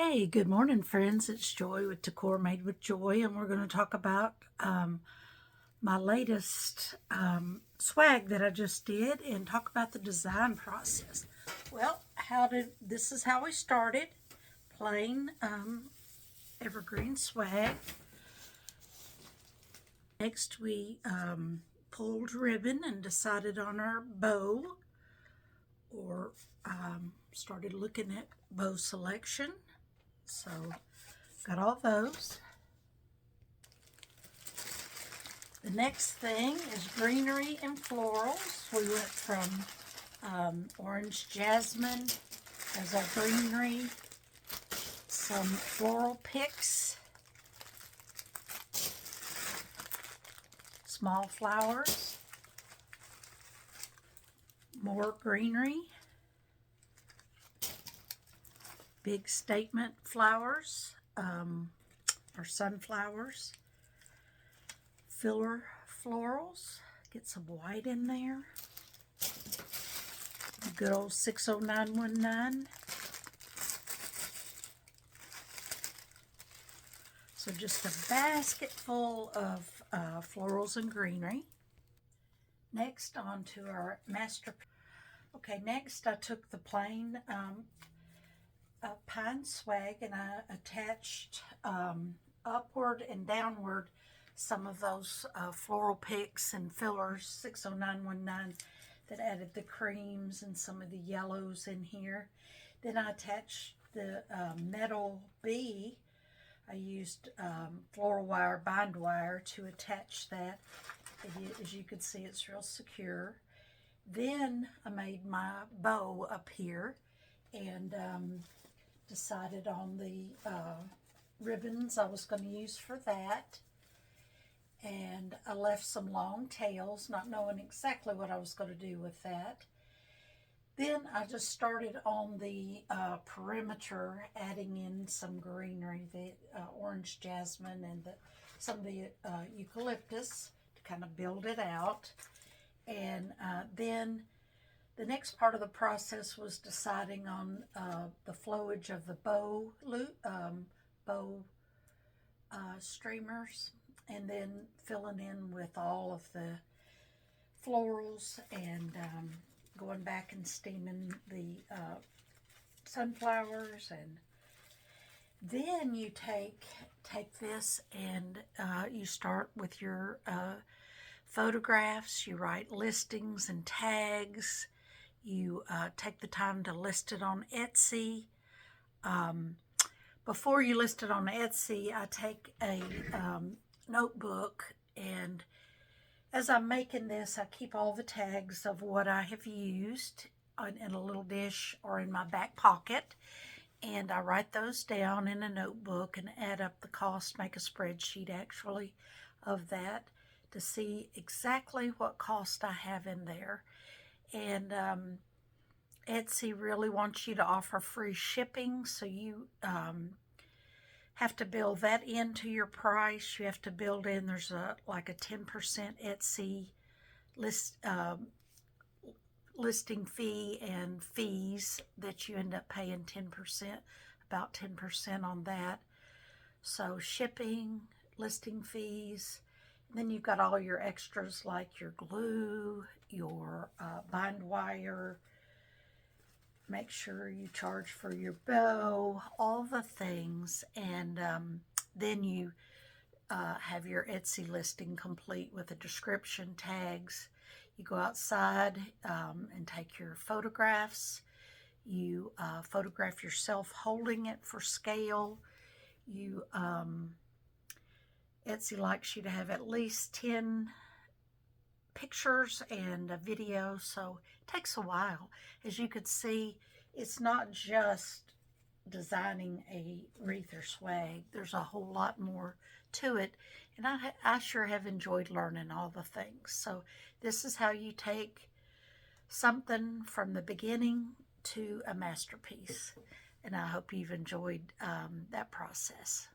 Hey, good morning, friends. It's Joy with Decor Made with Joy, and we're going to talk about my latest swag that I just did and talk about the design process. Well, this is how we started. Plain evergreen swag. Next, we pulled ribbon and decided on our bow, or started looking at bow selection. So, got all those. The next thing is greenery and florals. We went from orange jasmine as our greenery, some floral picks, small flowers, more greenery, big statement flowers, or sunflowers, filler florals, get some white in there, good old 60919. So just a basket full of florals and greenery. Next, on to our master. Okay, next I took the plain pine swag and I attached upward and downward some of those floral picks and fillers, 60919, that added the creams and some of the yellows in here. Then I attached the metal bee. I used floral wire, bind wire to attach that. As you can see, it's real secure. Then I made my bow up here and decided on the ribbons I was going to use for that. And I left some long tails, not knowing exactly what I was going to do with that. Then I just started on the perimeter, adding in some greenery, the orange jasmine and some of the eucalyptus to kind of build it out. And then the next part of the process was deciding on the flowage of the bow streamers, and then filling in with all of the florals and going back and steaming the sunflowers. And then you take this and you start with your photographs. You write listings and tags. You take the time to list it on Etsy. Before you list it on Etsy, I take a notebook, and as I'm making this, I keep all the tags of what I have used in a little dish or in my back pocket, and I write those down in a notebook and add up the cost, make a spreadsheet actually of that to see exactly what cost I have in there. And Etsy really wants you to offer free shipping, so you have to build that into your price. You have to build in, there's like a 10% Etsy listing fee and fees that you end up paying 10%, about 10% on that. So shipping, listing fees, and then you've got all your extras like your glue, your bind wire. Make sure you charge for your bow, all the things, and then you have your Etsy listing complete with a description, tags. You go outside and take your photographs. You photograph yourself holding it for scale. You Etsy likes you to have at least 10 pictures and a video, so it takes a while. As you could see, it's not just designing a wreath or swag. There's a whole lot more to it, and I sure have enjoyed learning all the things. So this is how you take something from the beginning to a masterpiece, and I hope you've enjoyed that process.